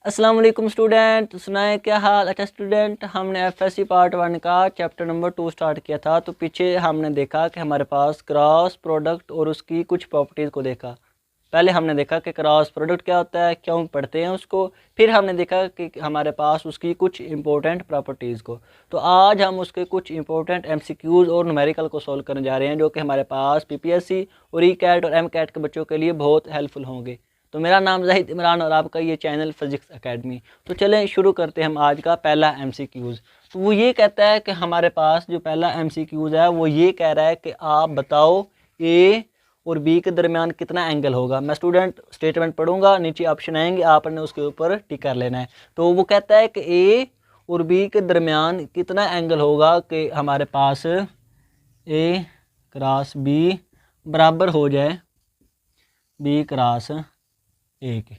अस्सलाम वालेकुम स्टूडेंट, सुनाए क्या हाल। अच्छा स्टूडेंट, हमने एफएससी पार्ट 1 का चैप्टर नंबर 2 स्टार्ट किया था। तो पीछे हमने देखा कि हमारे पास क्रॉस प्रोडक्ट और उसकी कुछ प्रॉपर्टीज़ को देखा। पहले हमने देखा कि क्रॉस प्रोडक्ट क्या होता है, क्यों पढ़ते हैं उसको। फिर हमने देखा कि हमारे पास उसकी कुछ इंपॉर्टेंट प्रॉपर्टीज़ को। तो आज हम उसके कुछ इंपॉर्टेंट एमसीक्यूज़ और न्यूमेरिकल को सॉल्व करने जा रहे हैं, जो कि हमारे पास पीपीएससी और ई कैट और एम कैट के बच्चों के लिए बहुत हेल्पफुल होंगे। तो मेरा नाम ज़ाहिद इमरान और आपका ये चैनल फिजिक्स एकेडमी। तो चलें शुरू करते हैं हम आज का पहला एमसीक्यूज़। तो वो ये कहता है कि हमारे पास जो पहला एमसीक्यूज़ है वो ये कह रहा है कि आप बताओ ए और बी के दरमियान कितना एंगल होगा। मैं स्टूडेंट स्टेटमेंट पढ़ूंगा, नीचे ऑप्शन आएंगे, आपने उसके ऊपर टिक कर लेना है। तो वो कहता है कि ए और बी के दरमियान कितना एंगल होगा कि हमारे पास ए क्रॉस बी बराबर हो जाए बी क्रॉस ए के।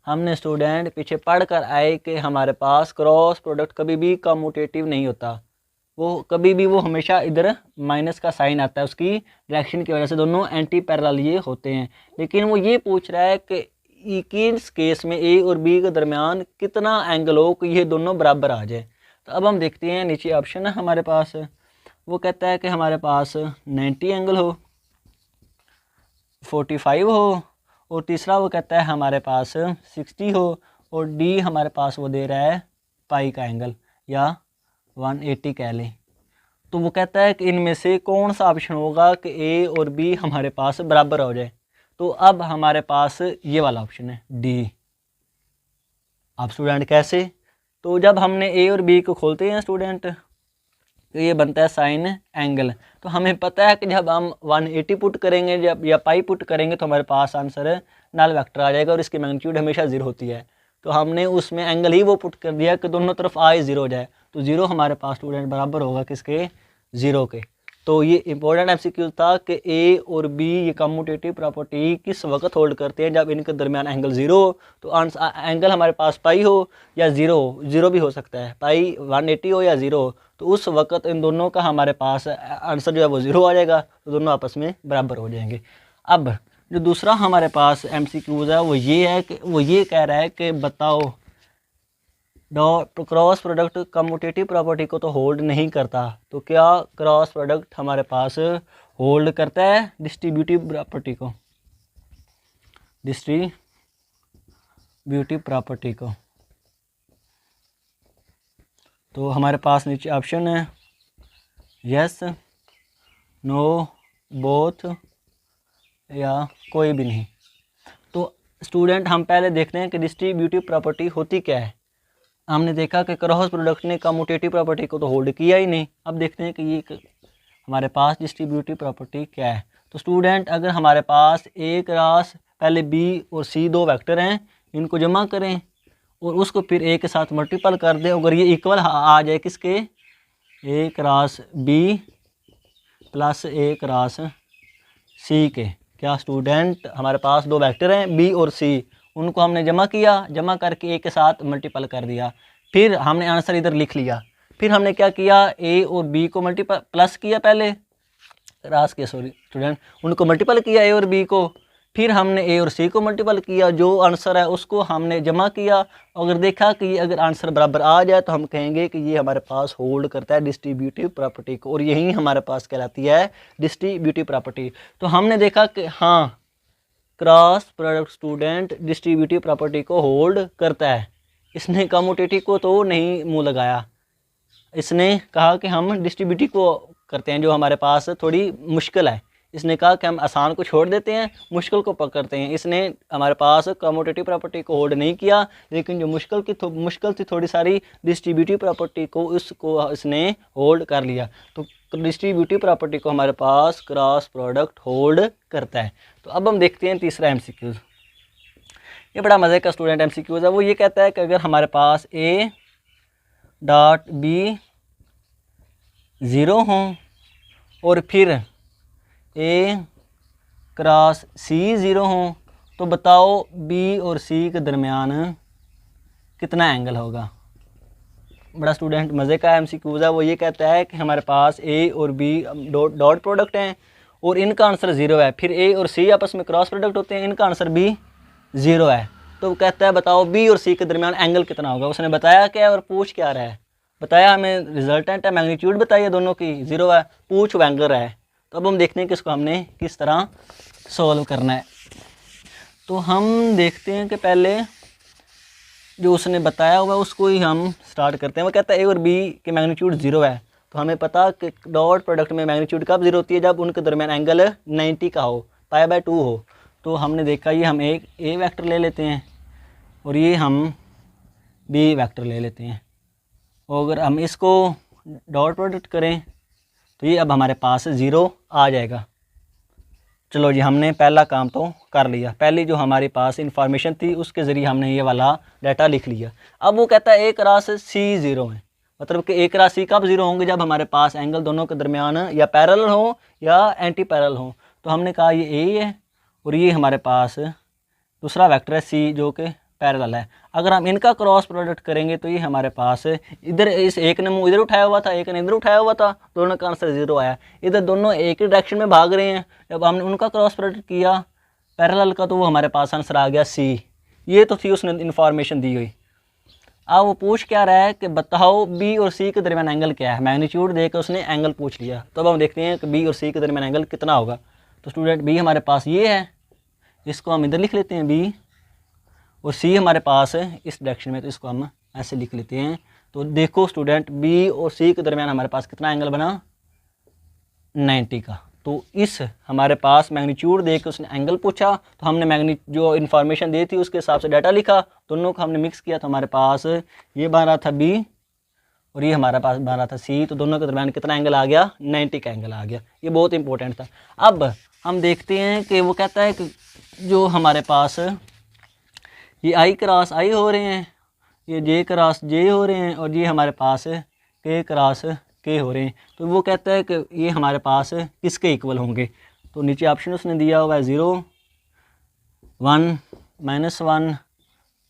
हमने स्टूडेंट पीछे पढ़ कर आए कि हमारे पास क्रॉस प्रोडक्ट कभी भी कम्यूटेटिव नहीं होता। वो हमेशा इधर माइनस का साइन आता है, उसकी डायरेक्शन की वजह से दोनों एंटी पैरेलल ये होते हैं। लेकिन वो ये पूछ रहा है कि किस केस में ए और बी के दरमियान कितना एंगल हो कि ये दोनों बराबर आ जाए। तो अब हम देखते हैं, नीचे ऑप्शन है हमारे पास। वो कहता है कि हमारे पास 90 एंगल हो, 45 हो, और तीसरा वो कहता है हमारे पास 60 हो, और डी हमारे पास वो दे रहा है पाई का एंगल या 180 कह लें। तो वो कहता है कि इनमें से कौन सा ऑप्शन होगा कि ए और बी हमारे पास बराबर हो जाए। तो अब हमारे पास ये वाला ऑप्शन है डी। अब स्टूडेंट कैसे? तो जब हमने ए और बी को खोलते हैं स्टूडेंट, तो ये बनता है साइन एंगल। तो हमें पता है कि जब हम 180 पुट करेंगे जब या पाई पुट करेंगे तो हमारे पास आंसर नल वेक्टर आ जाएगा, और इसकी मैग्नीट्यूड हमेशा 0 होती है। तो हमने उसमें एंगल ही वो पुट कर दिया कि दोनों तरफ आए 0 हो जाए। तो 0 हमारे पास स्टूडेंट बराबर होगा किसके? 0 के। तो ये इंपॉर्टेंट एमसीक्यू था कि ए और बी ये कम्यूटेटिव प्रॉपर्टी किस वक्त होल्ड करते हैं, जब इनके दरमियान एंगल 0 हो। तो एंगल हमारे पास पाई हो या 0 हो, 0 भी हो सकता है, पाई 180 हो या 0 हो, तो उस वक्त इन दोनों का हमारे पास आंसर जो है वो 0 आ जाएगा। तो दोनों आपस में बराबर हो जाएंगे। अब जो दूसरा हमारे पास एमसीक्यूज है वो ये है कि वो ये कह रहा है कि बताओ क्रॉस प्रोडक्ट कम्यूटेटिव प्रॉपर्टी को तो होल्ड नहीं करता, तो क्या क्रॉस प्रोडक्ट हमारे पास होल्ड करता है डिस्ट्रीब्यूटिव प्रॉपर्टी को? डिस्ट्रीब्यूटिव प्रॉपर्टी को। तो हमारे पास नीचे ऑप्शन है यस, नो, बोथ या कोई भी नहीं। तो स्टूडेंट हम पहले देखते हैं कि डिस्ट्रीब्यूटिव प्रॉपर्टी होती क्या है। हमने देखा कि क्रॉस प्रोडक्ट ने कम्यूटेटिव प्रॉपर्टी को तो होल्ड किया ही नहीं। अब देखते हैं कि ये हमारे पास डिस्ट्रीब्यूटिव प्रॉपर्टी क्या है। तो स्टूडेंट अगर हमारे पास ए क्रॉस पहले बी और सी दो वेक्टर हैं, इनको जमा करें और उसको फिर ए के साथ मल्टीपल कर दें, अगर ये इक्वल आ जाए किसके? ए क्रॉस बी प्लस ए क्रॉस सी के। क्या स्टूडेंट हमारे पास दो वेक्टर हैं बी और सी, उनको हमने जमा किया, जमा करके ए के साथ मल्टीपल कर दिया, फिर हमने आंसर इधर लिख लिया। फिर हमने क्या किया? ए और बी को मल्टीपल प्लस किया, पहले क्रॉस के सॉरी स्टूडेंट उनको मल्टीपल किया ए और बी को, फिर हमने ए और सी को मल्टीपल किया, जो आंसर है उसको हमने जमा किया। अगर देखा कि ये अगर आंसर बराबर आ जाए तो हम कहेंगे कि ये हमारे पास होल्ड करता है डिस्ट्रीब्यूटिव प्रॉपर्टी को, और यही हमारे पास कहलाती है डिस्ट्रीब्यूटिव प्रॉपर्टी। तो हमने देखा कि हाँ, cross product student distributive property को होल्ड करता है। इसने कम्यूटेटिव को तो नहीं मुंह लगाया, इसने कहा कि हम डिस्ट्रीब्यूटिव को करते हैं, जो हमारे पास थोड़ी मुश्किल है। इसने कहा कि हम आसान को छोड़ देते हैं, मुश्किल को पकड़ते हैं। इसने हमारे पास कम्यूटेटिव प्रॉपर्टी को होल्ड नहीं किया, लेकिन जो मुश्किल थी थोड़ी सारी डिस्ट्रीब्यूटिव प्रॉपर्टी को, उसको इसने होल्ड कर लिया। तो डिस्ट्रीब्यूटिव प्रॉपर्टी को हमारे पास क्रॉस प्रोडक्ट होल्ड करता है। तो अब हम देखते हैं तीसरा एमसीक्यूज। ये बड़ा मज़े का स्टूडेंट एमसीक्यूज है। वो ये कहता है कि अगर हमारे पास ए डॉट बी 0 हो और फिर ए क्रॉस सी 0 हो, तो बताओ बी और सी के दरमियान कितना एंगल होगा। बड़ा स्टूडेंट मज़े का एमसीक्यूज है। वो ये कहता है कि हमारे पास ए और बी डॉट प्रोडक्ट हैं और इनका आंसर 0 है, फिर ए और सी आपस में क्रॉस प्रोडक्ट होते हैं, इनका आंसर भी 0 है। तो वो कहता है बताओ बी और सी के दरमियान एंगल कितना होगा। उसने बताया क्या है और पूछ क्या रहा है, बताया हमें रिजल्टेंट है, मैग्नीट्यूड बताइए दोनों की 0 है, पूछ एंगल है। तो अब हम देखते हैं कि इसको हमने किस तरह सॉल्व करना है। तो हम देखते हैं कि पहले जो उसने बताया हुआ उसको ही हम स्टार्ट करते हैं। वो कहता है ए और बी के मैग्नीट्यूड 0 है, तो हमें पता कि डॉट प्रोडक्ट में मैग्नीट्यूड कब 0 होती है, जब उनके दरमियान एंगल 90 का हो, π/2 हो। तो हमने देखा ये हम एक ए वेक्टर ले लेते हैं और ये हम बी वेक्टर ले लेते हैं, और अगर हम इसको डॉट प्रोडक्ट करें तो ये अब हमारे पास 0 आ जाएगा। चलो जी, हमने पहला काम तो कर लिया, पहली जो हमारे पास इंफॉर्मेशन थी उसके ज़रिए हमने ये वाला डाटा लिख लिया। अब वो कहता है ए क्रॉस सी 0 है, मतलब कि ए क्रॉस सी कब 0 होंगे, जब हमारे पास एंगल दोनों के दरमियान या पैरेलल हो या एंटी पैरेलल हो। तो हमने कहा ये ए है और ये हमारे पास दूसरा वेक्टर है सी जो कि पैरेलल है। अगर हम इनका क्रॉस प्रोडक्ट करेंगे तो ये हमारे पास इधर इस एक ने मुंह इधर उठाया हुआ था, एक ने इधर उठाया हुआ था, दोनों का आंसर 0 आया। इधर दोनों एक ही डायरेक्शन में भाग रहे हैं, जब हमने उनका क्रॉस प्रोडक्ट किया पैरेलल का तो वो हमारे पास आंसर आ गया सी। ये तो थी उसने इन्फॉर्मेशन दी हुई। अब वो पूछ क्या रहा है कि बताओ बी और सी के दरमियान एंगल क्या है, मैग्नीट्यूड देकर उसने एंगल पूछ लिया। तो अब हम देखते हैं कि बी और सी के दरमियान एंगल कितना होगा। तो स्टूडेंट बी हमारे पास ये है, इसको हम इधर लिख लेते हैं बी, और सी हमारे पास है इस डायरेक्शन में, तो इसको हम ऐसे लिख लेते हैं। तो देखो स्टूडेंट बी और सी के दरमियान हमारे पास कितना एंगल बना, 90 का। तो इस हमारे पास मैग्नीट्यूड दे के उसने एंगल पूछा, तो हमने जो इन्फॉर्मेशन दी थी उसके हिसाब से डाटा लिखा, दोनों को हमने मिक्स किया, तो हमारे पास ये बन रहा था बी और ये हमारे पास बन रहा था सी। तो दोनों के दरमियान कितना एंगल आ गया, 90 का एंगल आ गया। ये बहुत इंपॉर्टेंट था। अब हम देखते हैं कि वो कहता है कि जो हमारे पास ये आई क्रॉस आई हो रहे हैं, ये जे क्रॉस जे हो रहे हैं, और ये हमारे पास के क्रॉस के हो रहे हैं। तो वो कहता है कि ये हमारे पास किसके इक्वल होंगे। तो नीचे ऑप्शन उसने दिया हुआ है 0, 1, -1,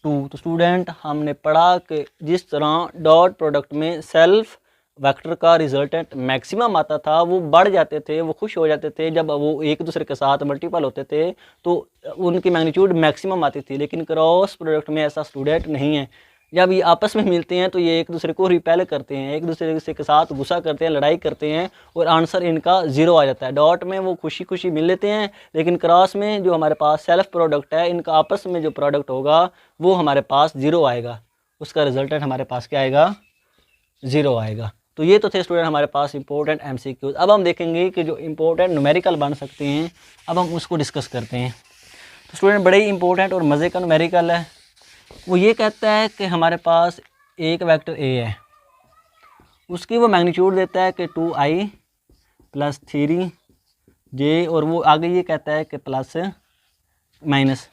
2। तो स्टूडेंट हमने पढ़ा कि जिस तरह डॉट प्रोडक्ट में सेल्फ वेक्टर का रिजल्टेंट मैक्सिमम आता था, वो बढ़ जाते थे, वो खुश हो जाते थे जब वो एक दूसरे के साथ मल्टीपल होते थे, तो उनकी मैग्नीट्यूड मैक्सिमम आती थी। लेकिन क्रॉस प्रोडक्ट में ऐसा स्टूडेंट नहीं है। जब ये आपस में मिलते हैं तो ये एक दूसरे को रिपेल करते हैं, एक दूसरे के साथ गुस्सा करते हैं, लड़ाई करते हैं, और आंसर इनका 0 आ जाता है। डॉट में वो खुशी खुशी मिल लेते हैं, लेकिन क्रॉस में जो हमारे पास सेल्फ प्रोडक्ट है, इनका आपस में जो प्रोडक्ट होगा वो हमारे पास 0 आएगा, उसका रिजल्टेंट हमारे पास क्या आएगा, 0 आएगा। तो ये तो थे स्टूडेंट हमारे पास इंपॉर्टेंट MCQs। अब हम देखेंगे कि जो इंपॉर्टेंट न्यूमेरिकल बन सकते हैं, अब हम उसको डिस्कस करते हैं। तो स्टूडेंट बड़े ही इंपॉर्टेंट और मज़े का न्यूमेरिकल है। वो ये कहता है कि हमारे पास एक वेक्टर ए है, उसकी वो मैग्नीट्यूड देता है कि 2i + 3j, और वो आगे ये कहता है कि प्लस माइनस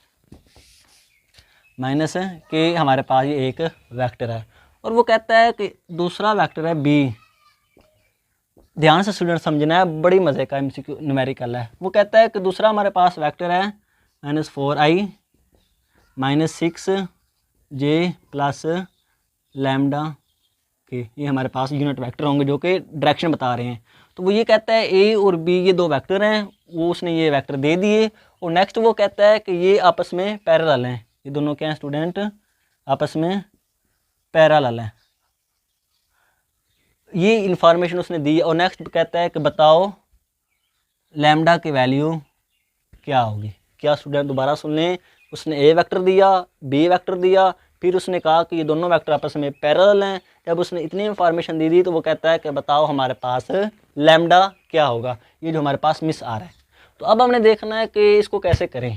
के हमारे पास ये एक वेक्टर है। और वो कहता है कि दूसरा वेक्टर है बी। ध्यान से स्टूडेंट समझना है, बड़ी मज़े का MCQ न्यूमेरिकल है। वो कहता है कि दूसरा हमारे पास वेक्टर है -4i - 6j + लैम्डा के। ये हमारे पास यूनिट वेक्टर होंगे जो कि डायरेक्शन बता रहे हैं। तो वो ये कहता है ए और बी ये दो वेक्टर हैं, वो उसने ये वेक्टर दे दिए। और नेक्स्ट वो कहता है कि ये आपस में पैरेलल हैं, ये दोनों क्या हैं स्टूडेंट, आपस में पैरेलल हैं। ये इंफॉर्मेशन उसने दी। और नेक्स्ट कहता है कि बताओ लैम्डा की वैल्यू क्या होगी। क्या स्टूडेंट दोबारा सुन लें, उसने ए वेक्टर दिया, बी वेक्टर दिया, फिर उसने कहा कि ये दोनों वेक्टर आपस में पैरेलल हैं। जब उसने इतनी इंफॉर्मेशन दी दी तो वो कहता है कि बताओ हमारे पास लैम्डा क्या होगा, ये जो हमारे पास मिस आ रहा है। तो अब हमने देखना है कि इसको कैसे करें।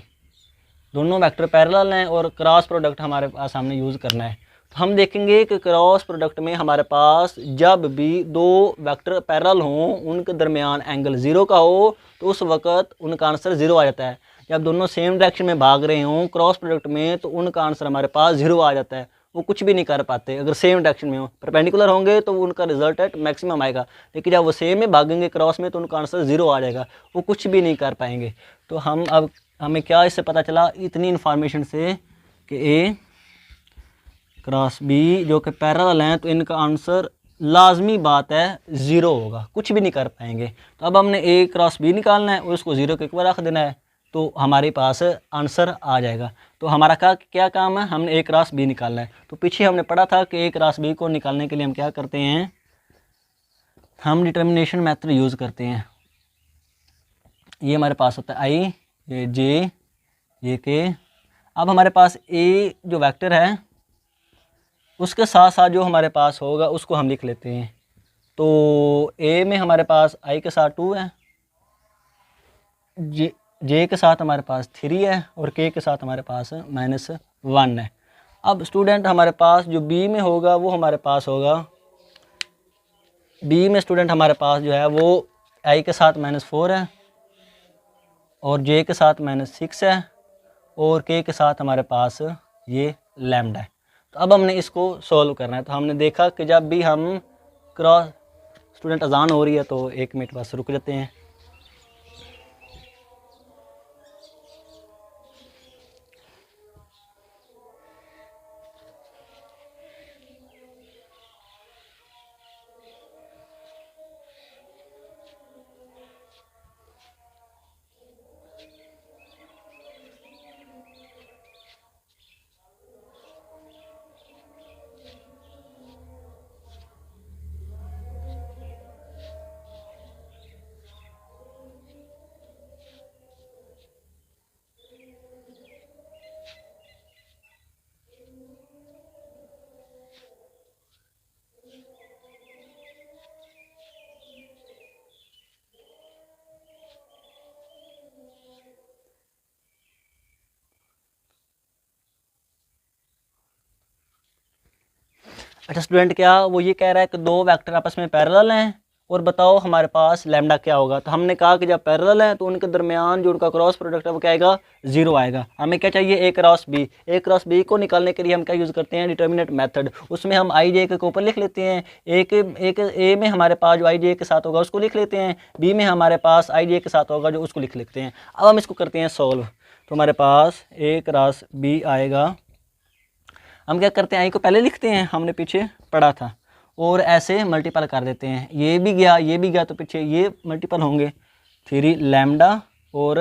दोनों वेक्टर पैरेलल हैं और क्रॉस प्रोडक्ट हमारे पास हमने यूज़ करना है। तो हम देखेंगे कि क्रॉस प्रोडक्ट में हमारे पास जब भी दो वेक्टर पैरेलल हों, उनके दरमियान एंगल 0 का हो, तो उस वक्त उनका आंसर 0 आ जाता है। जब दोनों सेम डायरेक्शन में भाग रहे हों क्रॉस प्रोडक्ट में, तो उनका आंसर हमारे पास 0 आ जाता है। वो कुछ भी नहीं कर पाते अगर सेम डायरेक्शन में हो। परपेंडिकुलर होंगे तो उनका रिजल्टेंट मैक्सिमम आएगा, लेकिन जब वो सेम में भागेंगे क्रॉस में तो उनका आंसर 0 आ जाएगा, वो कुछ भी नहीं कर पाएंगे। तो अब हमें क्या इससे पता चला, इतनी इन्फॉर्मेशन से कि ए क्रॉस बी जो कि पैरेलल हैं, तो इनका आंसर लाजमी बात है 0 होगा, कुछ भी नहीं कर पाएंगे। तो अब हमने ए क्रॉस बी निकालना है और उसको 0 के इक्वल रख देना है। तो हमारे पास आंसर आ जाएगा। तो हमारा क्या काम है, हमने ए क्रॉस बी निकालना है। तो पीछे हमने पढ़ा था कि ए क्रॉस बी को निकालने के लिए हम क्या करते हैं, हम डिटर्मिनेशन मेथड यूज़ करते हैं। ये हमारे पास होता है आई, ये जे, ये के। अब हमारे पास ए जो वेक्टर है उसके साथ साथ जो हमारे पास होगा उसको हम लिख लेते हैं। तो ए में हमारे पास आई के साथ 2 है, जे के साथ हमारे पास 3 है और के के साथ हमारे पास -1 है। अब स्टूडेंट हमारे पास जो बी में होगा वो हमारे पास होगा, बी में स्टूडेंट हमारे पास जो है वो आई के साथ -4 है और जे के साथ -6 है और के के साथ हमारे पास ये लैम्डा है। तो अब हमने इसको सॉल्व करना है। तो हमने देखा कि जब भी हम क्रॉस, स्टूडेंट अजान हो रही है तो 1 मिनट बस रुक जाते हैं। अच्छा स्टूडेंट, क्या वो ये कह रहा है कि दो वेक्टर आपस में पैरेलल हैं और बताओ हमारे पास लैम्डा क्या होगा। तो हमने कहा कि जब पैरेलल है तो उनके दरमियान जो उनका क्रॉस प्रोडक्ट है वो क्या आएगा, 0 आएगा। हमें क्या चाहिए, ए क्रॉस बी। ए क्रॉस बी को निकालने के लिए हम क्या यूज़ करते हैं, डिटर्मिनेंट मेथड। उसमें हम आई जे के ऊपर लिख लेते हैं। ए में हमारे पास जो आई जे के साथ होगा उसको लिख लेते हैं, बी में हमारे पास आई जे के साथ होगा जो उसको लिख लेते हैं। अब हम इसको करते हैं सॉल्व। तो हमारे पास ए क्रॉस बी आएगा, हम क्या करते हैं, आई को पहले लिखते हैं, हमने पीछे पढ़ा था, और ऐसे मल्टीपल कर देते हैं। ये भी गया तो पीछे ये मल्टीपल होंगे, 3 लैम्डा और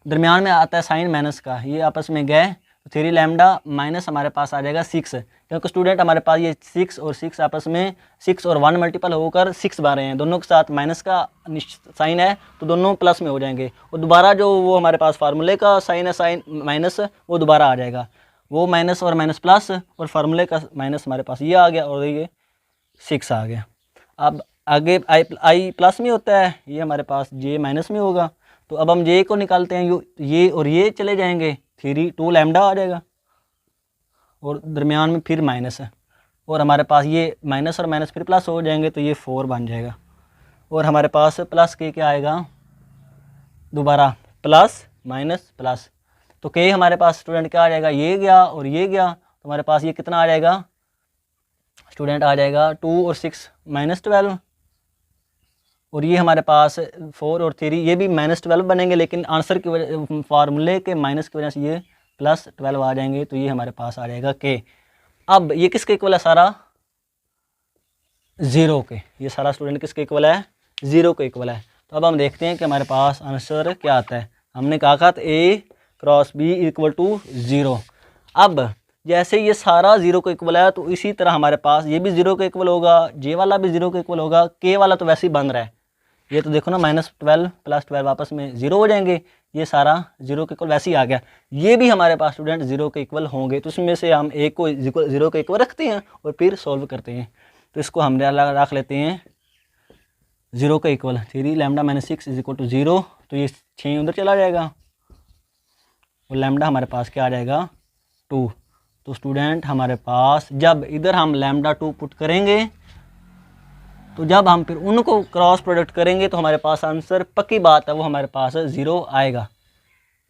दरमियान में आता है साइन माइनस का, ये आपस में गए तो 3 लैम्डा माइनस हमारे पास आ जाएगा 6, क्योंकि स्टूडेंट हमारे पास ये 6 और 6 आपस में 6 और 1 मल्टीपल होकर 6 बार हैं, दोनों के साथ माइनस का साइन है तो दोनों प्लस में हो जाएंगे, और दोबारा जो वो हमारे पास फार्मूले का साइन है, साइन माइनस, वो दोबारा आ जाएगा। वो माइनस और माइनस प्लस और फार्मूले का माइनस हमारे पास ये आ गया और ये 6 आ गया। अब आगे आई प्लस में होता है, ये हमारे पास जे माइनस में होगा। तो अब हम जे को निकालते हैं, ये और ये चले जाएंगे, 2 लैम्डा आ जाएगा और दरमियान में फिर माइनस है, और हमारे पास ये माइनस और माइनस फिर प्लस हो जाएंगे तो ये 4 बन जाएगा, और हमारे पास प्लस के क्या आएगा, दोबारा प्लस माइनस प्लस, तो के हमारे पास स्टूडेंट क्या आ जाएगा, ये गया और ये गया, तो हमारे पास ये कितना आ जाएगा स्टूडेंट, आ जाएगा 2 और 6 -12, और ये हमारे पास 4 और 3 ये भी -12 बनेंगे, लेकिन आंसर की वजह, फार्मूले के माइनस की वजह से ये +12 आ जाएंगे, तो ये हमारे पास आ जाएगा के। अब ये किसके इक्वल है, सारा 0 के, ये सारा स्टूडेंट किसके इक्वल है, 0 के इक्वल है। तो अब हम देखते हैं कि हमारे पास आंसर क्या आता है। हमने कहा था ए क्रॉस बी इक्वल टू 0। अब जैसे ये सारा 0 को इक्वल है तो इसी तरह हमारे पास ये भी 0 के इक्वल होगा, जे वाला भी 0 के इक्वल होगा, के वाला तो वैसे ही बन रहा है, ये तो देखो ना -12 +12 आपस में 0 हो जाएंगे, ये सारा 0 के इक्वल वैसे ही आ गया। ये भी हमारे पास स्टूडेंट 0 के इक्वल होंगे, तो उसमें से हम एक को 0 के इक्वल रखते हैं और फिर सॉल्व करते हैं। तो इसको हम रख लेते हैं 0 के इक्वल, 3 लैम्डा -6 = 0, तो ये 6 उधर चला जाएगा और लैम्डा हमारे पास क्या आ जाएगा 2। तो स्टूडेंट हमारे पास जब इधर हम लैम्डा 2 पुट करेंगे तो जब हम फिर उनको क्रॉस प्रोडक्ट करेंगे तो हमारे पास आंसर, पक्की बात है वो हमारे पास 0 आएगा,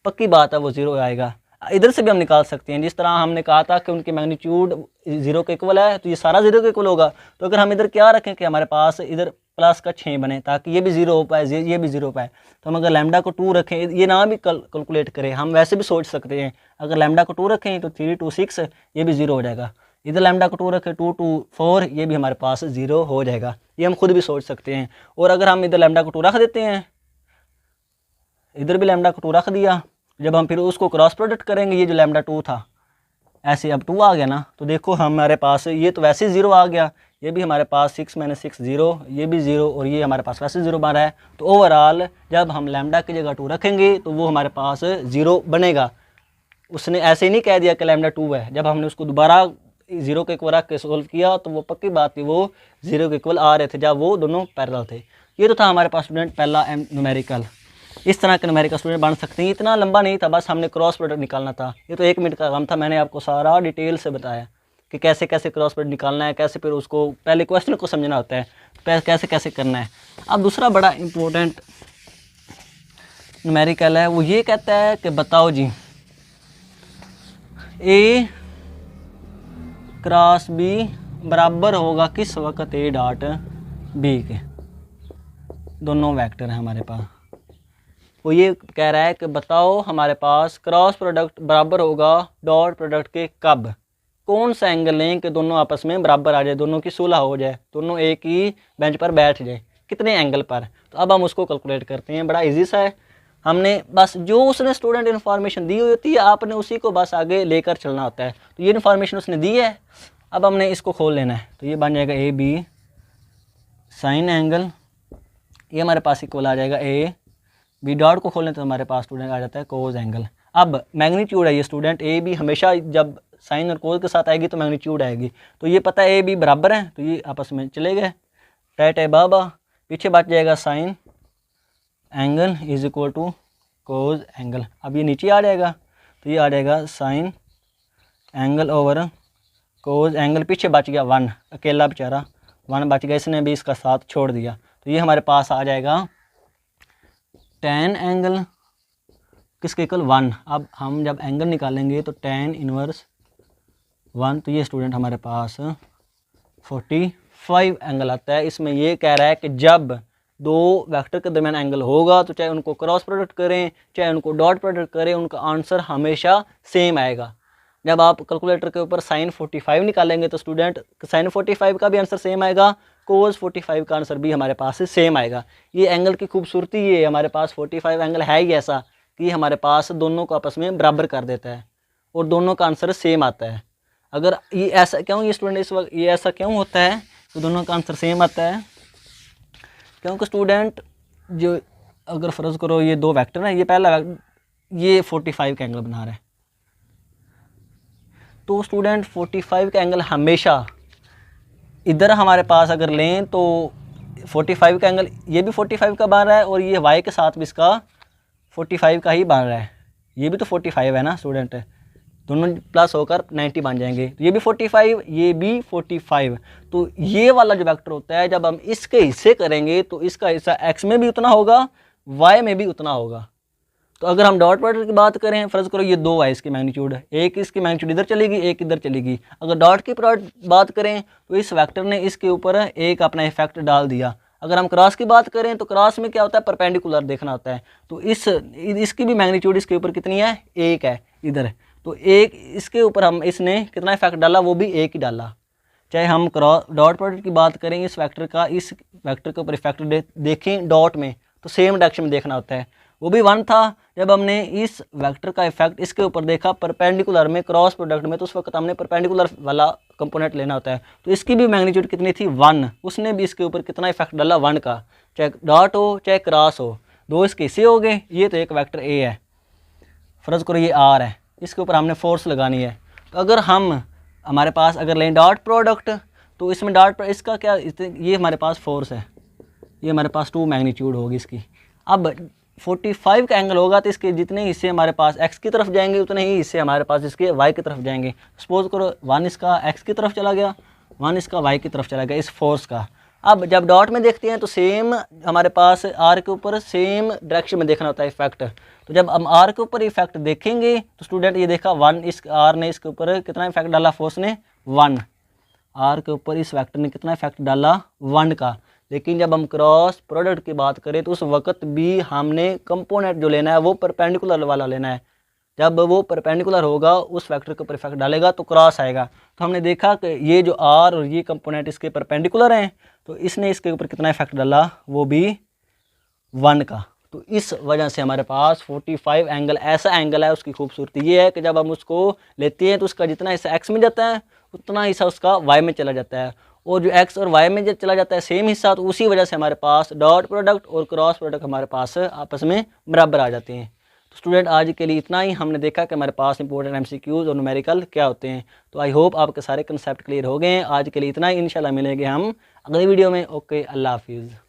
पक्की बात है वो 0 आएगा। इधर से भी हम निकाल सकते हैं, जिस तरह हमने कहा था कि उनकी मैग्नीट्यूड 0 के इक्वल है तो ये सारा 0 के इक्वल होगा। तो अगर हम इधर क्या रखें कि हमारे पास इधर प्लस का 6 बने ताकि ये भी 0 हो पाए, ये भी 0 हो पाए, तो हम अगर लैम्डा को 2 रखें, ये ना भी कैलकुलेट करें, हम वैसे भी सोच सकते हैं, अगर लैम्डा को 2 रखें तो 3 2 6 ये भी 0 हो जाएगा, इधर लैम्डा को 2 रखें 2 2 4 ये भी हमारे पास 0 हो जाएगा, ये हम खुद भी सोच सकते हैं। और अगर हम इधर लैम्डा को 2 रख देते हैं, इधर भी लैम्डा को 2 रख दिया जब हम फिर उसको क्रॉस प्रोडक्ट करेंगे, ये जो लैम्डा 2 था ऐसे अब 2 आ गया ना, तो देखो हमारे पास ये तो वैसे 0 आ गया, ये भी हमारे पास 6 - 6 0, ये भी 0 और ये हमारे पास वैसे 0 बन रहा है। तो ओवरऑल जब हम लैम्डा की जगह 2 रखेंगे तो वो हमारे पास 0 बनेगा। उसने ऐसे ही नहीं कह दिया कि लैम्डा 2 है, जब हमने उसको दोबारा 0 के इक्वल रख के सोल्व किया तो वो पक्की बात थी, वो 0 के इक्वल आ रहे थे जब वो दोनों पैरेलल थे। ये तो था हमारे पास स्टूडेंट पहला न्यूमेरिकल। इस तरह के न्यूमेरिकल स्टूडेंट बन सकते हैं। इतना लंबा नहीं था, बस हमने क्रॉस प्रोडक्ट निकालना था। ये तो 1 मिनट का काम था, मैंने आपको सारा डिटेल से बताया कि कैसे कैसे क्रॉस प्रोडक्ट निकालना है, कैसे फिर उसको पहले क्वेश्चन को समझना होता है, कैसे कैसे करना है। अब दूसरा बड़ा इम्पोर्टेंट न्यूमेरिकल है, वो ये कहता है कि बताओ जी ए क्रॉस बी बराबर होगा किस वक्त ए डॉट बी के। दोनों वेक्टर हैं हमारे पास। वो ये कह रहा है कि बताओ हमारे पास क्रॉस प्रोडक्ट बराबर होगा डॉट प्रोडक्ट के कब, कौन सा एंगल लें कि दोनों आपस में बराबर आ जाए, दोनों की सुलह हो जाए, दोनों एक ही बेंच पर बैठ जाए, कितने एंगल पर। तो अब हम उसको कैलकुलेट करते हैं। बड़ा इजी सा है, हमने बस जो उसने स्टूडेंट इन्फॉर्मेशन दी हुई होती है आपने उसी को बस आगे लेकर चलना होता है। तो ये इन्फॉर्मेशन उसने दी है, अब हमने इसको खोल लेना है। तो ये बन जाएगा ए बी साइन एंगल, ये हमारे पास इक्वल आ जाएगा ए बी डॉट को खोलें तो हमारे पास स्टूडेंट आ जाता है कोज एंगल। अब मैग्नीट्यूड है ये स्टूडेंट, ए बी हमेशा जब साइन और कोज के साथ आएगी तो मैग्नीट्यूड आएगी। तो ये पता है ए बी बराबर है, तो ये आपस में चले गए, टाइट है बाबा, पीछे बच जाएगा sine angle is equal to cos angle. अब ये नीचे आ जाएगा, तो ये आ जाएगा sine angle over cos angle, पीछे बच गया 1, अकेला बेचारा 1 बच गया, इसने भी इसका साथ छोड़ दिया। तो ये हमारे पास आ जाएगा tan एंगल किसके इक्वल 1। अब हम जब एंगल निकालेंगे तो tan इनवर्स 1, तो ये स्टूडेंट हमारे पास 45 एंगल आता है। इसमें ये कह रहा है कि जब दो वेक्टर के दरमियान एंगल होगा तो चाहे उनको क्रॉस प्रोडक्ट करें चाहे उनको डॉट प्रोडक्ट करें, उनका आंसर हमेशा सेम आएगा। जब आप कैलकुलेटर के ऊपर साइन 45 निकालेंगे तो स्टूडेंट साइन 45 का भी आंसर सेम आएगा, कोस 45 का आंसर भी हमारे पास से सेम आएगा। ये एंगल की खूबसूरती ये हमारे पास 45 एंगल है ही ऐसा कि हमारे पास दोनों को आपस में बराबर कर देता है और दोनों का आंसर सेम आता है। अगर ये ऐसा क्यों, ये स्टूडेंट इस वक्त ये ऐसा क्यों होता है तो दोनों का आंसर सेम आता है? क्योंकि स्टूडेंट जो अगर फ़र्ज़ करो ये दो वेक्टर हैं, ये पहला वेक्टर ये 45 का एंगल बना रहा है, तो स्टूडेंट 45 का एंगल हमेशा इधर हमारे पास अगर लें तो 45 का एंगल ये भी 45 का बन रहा है और ये वाई के साथ भी इसका 45 का ही बन रहा है। ये भी तो 45 है ना स्टूडेंट, दोनों प्लस होकर 90 बन जाएंगे। तो ये भी 45 ये भी 45। तो ये वाला जो वेक्टर होता है जब हम इसके हिस्से करेंगे तो इसका हिस्सा एक्स में भी उतना होगा वाई में भी उतना होगा। तो अगर हम डॉट प्रोडक्ट की बात करें, फ़र्ज़ करो ये 2 है इसकी मैग्नीट्यूड, एक इसकी मैग्नीट्यूड इधर चलेगी एक इधर चलेगी। अगर डॉट की प्रोडक्ट बात करें तो इस वेक्टर ने इसके ऊपर एक अपना इफेक्ट डाल दिया। अगर हम क्रॉस की बात करें तो क्रॉस में क्या होता है, परपेंडिकुलर देखना होता है। तो इसकी भी मैग्नीट्यूड इसके ऊपर कितनी है, 1 है इधर। तो एक इसके ऊपर हम इसने कितना इफेक्ट डाला, वो भी 1 ही डाला। चाहे हम डॉट प्रोडक्ट की बात करें, इस वेक्टर का इस वेक्टर के ऊपर इफेक्ट देखें डॉट में तो सेम डायरेक्शन में देखना होता है, वो भी 1 था। जब हमने इस वेक्टर का इफेक्ट इसके ऊपर देखा परपेंडिकुलर में क्रॉस प्रोडक्ट में, तो उस वक्त हमने परपेंडिकुलर वाला कंपोनेंट लेना होता है। तो इसकी भी मैग्नीट्यूड कितनी थी, 1। उसने भी इसके ऊपर कितना इफेक्ट डाला, 1 का। चाहे डॉट हो चाहे क्रॉस हो, 2 इसके हिस्से हो गए। ये तो एक वेक्टर ए है, फ़र्ज़ करो ये आर है, इसके ऊपर हमने फोर्स लगानी है। तो अगर हम हमारे पास अगर लें डॉट प्रोडक्ट तो इसमें डॉट इसका क्या, ये हमारे पास फोर्स है, ये हमारे पास 2 मैग्नीट्यूड होगी इसकी। अब 45 का एंगल होगा तो इसके जितने हिस्से हमारे पास x की तरफ जाएंगे उतने ही हिस्से हमारे पास इसके y की तरफ जाएंगे। सपोज करो 1 इसका x की तरफ चला गया, 1 इसका y की तरफ चला गया इस फोर्स का। अब जब डॉट में देखते हैं तो सेम हमारे पास r के ऊपर सेम डायरेक्शन में देखना होता है इफेक्ट। तो जब हम r के ऊपर इफेक्ट देखेंगे तो स्टूडेंट ये देखा 1 इस r ने इसके ऊपर कितना इफेक्ट डाला, फोर्स ने 1, r के ऊपर इस वेक्टर ने कितना इफेक्ट डाला, 1 का। लेकिन जब हम क्रॉस प्रोडक्ट की बात करें तो उस वक्त भी हमने कंपोनेंट जो लेना है वो परपेंडिकुलर वाला लेना है। जब वो परपेंडिकुलर होगा उस वेक्टर के ऊपर इफेक्ट डालेगा तो क्रॉस आएगा। तो हमने देखा कि ये जो आर और ये कंपोनेंट इसके परपेंडिकुलर हैं, तो इसने इसके ऊपर कितना इफेक्ट डाला, वो भी 1 का। तो इस वजह से हमारे पास 45 एंगल ऐसा एंगल है। उसकी खूबसूरती ये है कि जब हम उसको लेते हैं तो उसका जितना हिस्सा एक्स में जाता है उतना हिस्सा उसका वाई में चला जाता है, और जो एक्स और वाई में जब चला जाता है सेम हिस्सा, तो उसी वजह से हमारे पास डॉट प्रोडक्ट और क्रॉस प्रोडक्ट हमारे पास आपस में बराबर आ जाते हैं। तो स्टूडेंट आज के लिए इतना ही। हमने देखा कि हमारे पास इंपॉर्टेंट एमसीक्यूज़ और न्यूमेरिकल क्या होते हैं। तो आई होप आपके सारे कंसेप्ट क्लियर हो गए हैं। आज के लिए इतना ही, इंशाल्लाह मिलेंगे हम अगली वीडियो में। ओके, अल्लाह हाफिज़।